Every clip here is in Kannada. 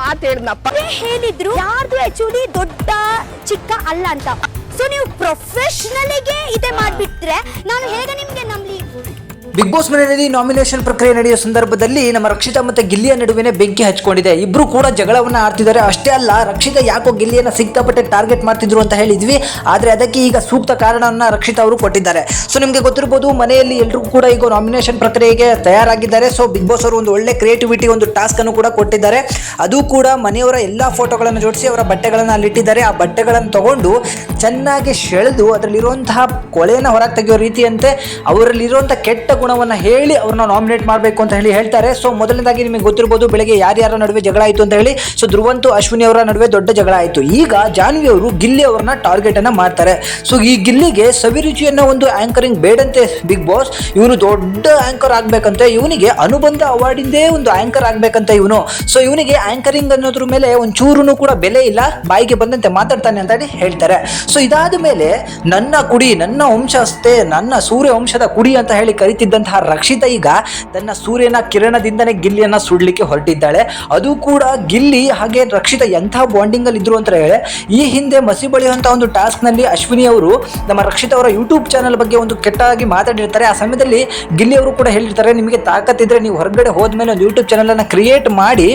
ಮಾತು ಹೇಳಿದ್ನಪ್ಪ. ಹೇಳಿದ್ರು ಯಾರ್ದು ಆಕ್ಚುಲಿ ದೊಡ್ಡ ಚಿಕ್ಕ ಅಲ್ಲ ಅಂತ. ಸೊ ನೀವು ಪ್ರೊಫೆಷನಲ್ಗೆ ಇದೇ ಮಾಡ್ಬಿಟ್ರೆ ನಾನು ಹೇಗೆ ನಿಮ್ಗೆ ನಂಬಲಿ? ಬಿಗ್ ಬಾಸ್ ಮನೆಯಲ್ಲಿ ನಾಮಿನೇಷನ್ ಪ್ರಕ್ರಿಯೆ ನಡೆಯುವ ಸಂದರ್ಭದಲ್ಲಿ ನಮ್ಮ ರಕ್ಷಿತಾ ಮತ್ತೆ ಗಿಲ್ಲಿಯ ನಡುವೆ ಬೆಂಕಿ ಹಚ್ಕೊಂಡಿದೆ. ಇಬ್ರು ಕೂಡ ಜಗಳವನ್ನ ಆಡ್ತಿದ್ದಾರೆ. ಅಷ್ಟೇ ಅಲ್ಲ, ರಕ್ಷಿತಾ ಯಾಕೋ ಗಿಲ್ಲಿಯನ್ನ ಸಿಕ್ಕಾಪಟ್ಟೆ ಟಾರ್ಗೆಟ್ ಮಾಡ್ತಿದ್ರು ಅಂತ ಹೇಳಿದ್ವಿ. ಆದ್ರೆ ಅದಕ್ಕೆ ಈಗ ಸೂಕ್ತ ಕಾರಣವನ್ನ ರಕ್ಷಿತಾ ಅವರು ಕೊಟ್ಟಿದ್ದಾರೆ. ಸೊ ನಿಮ್ಗೆ ಗೊತ್ತಿರಬಹುದು, ಮನೆಯಲ್ಲಿ ಎಲ್ಲರೂ ಕೂಡ ಈಗ ನಾಮಿನೇಷನ್ ಪ್ರಕ್ರಿಯೆಗೆ ತಯಾರಾಗಿದ್ದಾರೆ. ಸೊ ಬಿಗ್ ಬಾಸ್ ಅವರು ಒಂದು ಒಳ್ಳೆ ಕ್ರಿಯೇಟಿವಿಟಿ ಒಂದು ಟಾಸ್ಕ್ ಅನ್ನು ಕೂಡ ಕೊಟ್ಟಿದ್ದಾರೆ. ಅದು ಕೂಡ ಮನೆಯವರ ಎಲ್ಲಾ ಫೋಟೋಗಳನ್ನು ಜೋಡಿಸಿ ಅವರ ಬಟ್ಟೆಗಳನ್ನು ಅಲ್ಲಿಟ್ಟಿದ್ದಾರೆ. ಆ ಬಟ್ಟೆಗಳನ್ನು ತಗೊಂಡು ಚೆನ್ನಾಗಿ ಸೆಳೆದು ಅದರಲ್ಲಿರುವಂತಹ ಕೊಳೆಯನ್ನು ಹೊರಗೆ ತೆಗೆಯೋ ರೀತಿಯಂತೆ ಅವರಲ್ಲಿರುವಂತಹ ಕೆಟ್ಟ ಗುಣವನ್ನು ಹೇಳಿ ಅವ್ರನ್ನ ನಾಮಿನೇಟ್ ಮಾಡಬೇಕು ಅಂತ ಹೇಳಿ ಹೇಳ್ತಾರೆ. ಸೊ ಮೊದಲನೇದಾಗಿ ನಿಮಗೆ ಗೊತ್ತಿರಬಹುದು, ಬೆಳಗ್ಗೆ ಯಾರ್ಯಾರ ನಡುವೆ ಜಗಳ ಆಯಿತು ಅಂತ ಹೇಳಿ. ಸೊ ಧ್ರುವಂತು ಅಶ್ವಿನಿ ಅವರ ನಡುವೆ ದೊಡ್ಡ ಜಗಳ ಆಯಿತು. ಈಗ ಜಾನ್ವಿ ಅವರು ಗಿಲ್ಲಿ ಅವರನ್ನ ಟಾರ್ಗೆಟ್ ಅನ್ನ ಮಾಡ್ತಾರೆ. ಸೊ ಈ ಗಿಲ್ಲಿಗೆ ಸವಿರುಚಿ ಅನ್ನೋ ಒಂದು ಆಂಕರಿಂಗ್ ಬೇಡಂತೆ ಬಿಗ್ ಬಾಸ್. ಇವನು ದೊಡ್ಡ ಆಂಕರ್ ಆಗ್ಬೇಕಂತೆ, ಇವನಿಗೆ ಅನುಬಂಧ ಅವಾರ್ಡಿಂದೇ ಒಂದು ಆಂಕರ್ ಆಗ್ಬೇಕಂತ ಇವನು. ಸೊ ಇವನಿಗೆ ಆಂಕರಿಂಗ್ ಅನ್ನೋದ್ರ ಮೇಲೆ ಒಂಚೂರು ಕೂಡ ಬೆಲೆ ಇಲ್ಲ, ಬಾಯಿಗೆ ಬಂದಂತೆ ಮಾತಾಡ್ತಾನೆ ಅಂತ ಹೇಳಿ ಹೇಳ್ತಾರೆ. ಸೊ ಇದಾದ ಮೇಲೆ ನನ್ನ ಕುಡಿ, ನನ್ನ ವಂಶಸ್ಥೆ, ನನ್ನ ಸೂರ್ಯ ವಂಶದ ಕುಡಿ ಅಂತ ಹೇಳಿ ಕರಿತಿದ್ದಂತಹ ರಕ್ಷಿತಾ ಈಗ ತನ್ನ ಸೂರ್ಯನ ಕಿರಣದಿಂದನೇ ಗಿಲ್ಲಿಯನ್ನ ಸುಡ್ಲಿಕ್ಕೆ ಹೊರಟಿದ್ದಾಳೆ. ಅದು ಕೂಡ ಗಿಲ್ಲಿ ಹಾಗೆ ರಕ್ಷಿತಾ ಎಂಥ ಬಾಂಡಿಂಗ್ ಅಲ್ಲಿ ಇದ್ರು ಅಂತ ಹೇಳಿ ಈ ಹಿಂದೆ ಮಸಿ ಬಳಿಯುವಂತ ಒಂದು ಟಾಸ್ಕ್ ನಲ್ಲಿ ಅಶ್ವಿನಿ ಅವರು ನಮ್ಮ ರಕ್ಷಿತಾ ಅವರ ಯೂಟ್ಯೂಬ್ ಚಾನಲ್ ಬಗ್ಗೆ ಒಂದು ಕೆಟ್ಟಾಗಿ ಮಾತಾಡಿರ್ತಾರೆ. ಆ ಸಮಯದಲ್ಲಿ ಗಿಲ್ಲಿ ಅವರು ಕೂಡ ಹೇಳಿರ್ತಾರೆ, ನಿಮಗೆ ತಾಕತ್ತಿದ್ರೆ ನೀವು ಹೊರಗಡೆ ಹೋದ್ಮೇಲೆ ಒಂದು ಯೂಟ್ಯೂಬ್ ಚಾನಲ್ ಅನ್ನ ಕ್ರಿಯೇಟ್ ಮಾಡಿ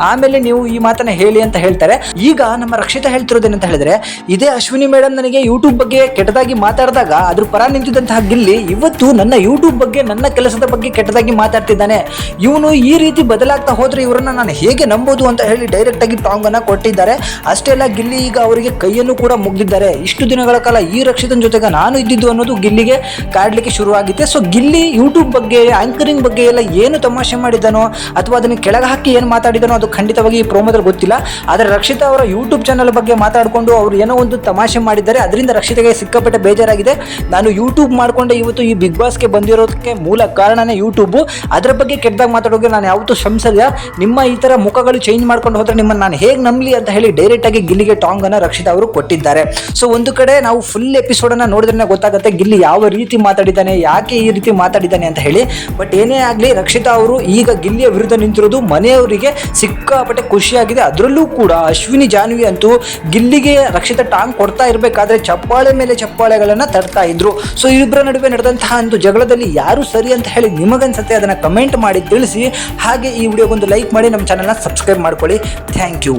ಆಮೇಲೆ ನೀವು ಈ ಮಾತನ್ನ ಹೇಳಿ ಅಂತ ಹೇಳ್ತಾರೆ. ಈಗ ನಮ್ಮ ರಕ್ಷಿತಾ ಹೇಳ್ತಿರೋದೇನಂತ ಹೇಳಿದ್ರೆ, ಇದೇ ಅಶ್ವಿನಿ ಮೇಡಮ್ ನನಗೆ ಯೂಟ್ಯೂಬ್ ಬಗ್ಗೆ ಕೆಟ್ಟದಾಗಿ ಮಾತಾಡಿದಾಗ ಅದ್ರ ಪರ ನಿಂತಿದ್ದಂತಹ ಗಿಲ್ಲಿ ಇವತ್ತು ನನ್ನ ಯೂಟ್ಯೂಬ್ ಬಗ್ಗೆ, ನನ್ನ ಕೆಲಸದ ಬಗ್ಗೆ ಕೆಟ್ಟದಾಗಿ ಮಾತಾಡ್ತಿದ್ದಾನೆ. ಇವನು ಈ ರೀತಿ ಬದಲಾಗ್ತಾ ಹೋದ್ರೆ ಇವರನ್ನ ನಾನು ಹೇಗೆ ನಂಬೋದು ಅಂತ ಹೇಳಿ ಡೈರೆಕ್ಟ್ ಆಗಿ ಟಾಂಗ್ ಅನ್ನ ಕೊಟ್ಟಿದ್ದಾರೆ. ಅಷ್ಟೇ ಅಲ್ಲ, ಗಿಲ್ಲಿ ಈಗ ಅವರಿಗೆ ಕೈಯನ್ನು ಕೂಡ ಮುಗಿದಿದ್ದಾರೆ. ಇಷ್ಟು ದಿನಗಳ ಕಾಲ ಈ ರಕ್ಷಿತನ ಜೊತೆಗೆ ನಾನು ಇದ್ದಿದ್ದು ಅನ್ನೋದು ಗಿಲ್ಲಿಗೆ ಕಾಡ್ಲಿಕ್ಕೆ ಶುರುವಾಗಿದೆ. ಸೊ ಗಿಲ್ಲಿ ಯೂಟ್ಯೂಬ್ ಬಗ್ಗೆ, ಆಂಕರಿಂಗ್ ಬಗ್ಗೆ ಎಲ್ಲ ಏನು ತಮಾಷೆ ಮಾಡಿದ್ದಾನೋ ಅಥವಾ ಅದನ್ನು ಕೆಳಗೆ ಹಾಕಿ ಏನು ಮಾತಾಡಿದಾನೋ ಅದು ಖಂಡಿತವಾಗಿ ಈ ಪ್ರೋಮೋದಲ್ಲಿ ಗೊತ್ತಿಲ್ಲ. ಆದರೆ ರಕ್ಷಿತಾ ಅವರ ಯೂಟ್ಯೂಬ್ ಚಾನಲ್ ಬಗ್ಗೆ ಮಾತಾಡಿಕೊಂಡು ಅವರು ಏನೋ ಒಂದು ತಮಾಷೆ ಮಾಡಿದ್ದಾರೆ. ಅದರಿಂದ ರಕ್ಷಿತೆಗೆ ಸಿಕ್ಕಾಪಟ್ಟೆ ಬೇಜಾರಾಗಿದೆ. ನಾನು ಯೂಟ್ಯೂಬ್ ಮಾಡ್ಕೊಂಡೆ ಇವತ್ತು ಈ ಬಿಗ್ ಬಾಸ್ಗೆ ಬಂದಿರೋದಕ್ಕೆ ಮೂಲ ಕಾರಣನೇ ಯೂಟ್ಯೂಬ್. ಅದರ ಬಗ್ಗೆ ಕೆಟ್ಟದಾಗ ಮಾತಾಡೋಕೆ ನಾನು ಯಾವತ್ತೂ ಶ್ರಮಿಸಲ್ಲ. ನಿಮ್ಮ ಈ ಥರ ಮುಖಗಳು ಚೇಂಜ್ ಮಾಡ್ಕೊಂಡು ಹೋದ್ರೆ ನಿಮ್ಮನ್ನು ನಾನು ಹೇಗೆ ನಂಬಲಿ ಅಂತ ಹೇಳಿ ಡೈರೆಕ್ಟ್ ಆಗಿ ಗಿಲ್ಲಿಗೆ ಟಾಂಗ್ ಅನ್ನ ರಕ್ಷಿತಾ ಅವರು ಕೊಟ್ಟಿದ್ದಾರೆ. ಸೊ ಒಂದು ಕಡೆ ನಾವು ಫುಲ್ ಎಪಿಸೋಡ್ ಅನ್ನ ನೋಡಿದ್ರೆ ಗೊತ್ತಾಗುತ್ತೆ ಗಿಲ್ಲಿ ಯಾವ ರೀತಿ ಮಾತಾಡಿದ್ದಾನೆ, ಯಾಕೆ ಈ ರೀತಿ ಮಾತಾಡಿದ್ದಾನೆ ಅಂತ ಹೇಳಿ. ಬಟ್ ಏನೇ ಆಗಲಿ, ರಕ್ಷಿತಾ ಅವರು ಈಗ ಗಿಲ್ಲಿಯ ವಿರುದ್ಧ ನಿಂತಿರೋದು ಮನೆಯವರಿಗೆ ಸಿಕ್ಕಾಪಟ್ಟೆ ಖುಷಿಯಾಗಿದೆ. ಅದರಲ್ಲೂ ಕೂಡ ಅಶ್ವಿನಿ ಜಾನ್ವಿ ಅಂತೂ ಗಿಲ್ಲಿಗೆ ರಕ್ಷಿತಾ ಟಾಂಗ್ ಕೊಡ್ತಾ ಇರಬೇಕಾದ್ರೆ ಚಪ್ಪಾಳೆ ಮೇಲೆ ಚಪ್ಪಾಳೆಗಳನ್ನ ತಡ್ತಾ ಇದ್ರು. ಸೊ ಇಬ್ಬರ ನಡುವೆ ನಡೆದಂತಹ ಒಂದು ಜಗಳದಲ್ಲಿ ಯಾರು ಸರಿ ಅಂತ ಹೇಳಿ ನಿಮಗನ್ಸುತ್ತೆ ಅದನ್ನ ಕಮೆಂಟ್ ಮಾಡಿ ತಿಳಿಸಿ. ಹಾಗೆ ಈ ವಿಡಿಯೋಗೊಂದು ಲೈಕ್ ಮಾಡಿ, ನಮ್ಮ ಚಾನಲ್ನ ಸಬ್ಸ್ಕ್ರೈಬ್ ಮಾಡ್ಕೊಳ್ಳಿ. Thank you.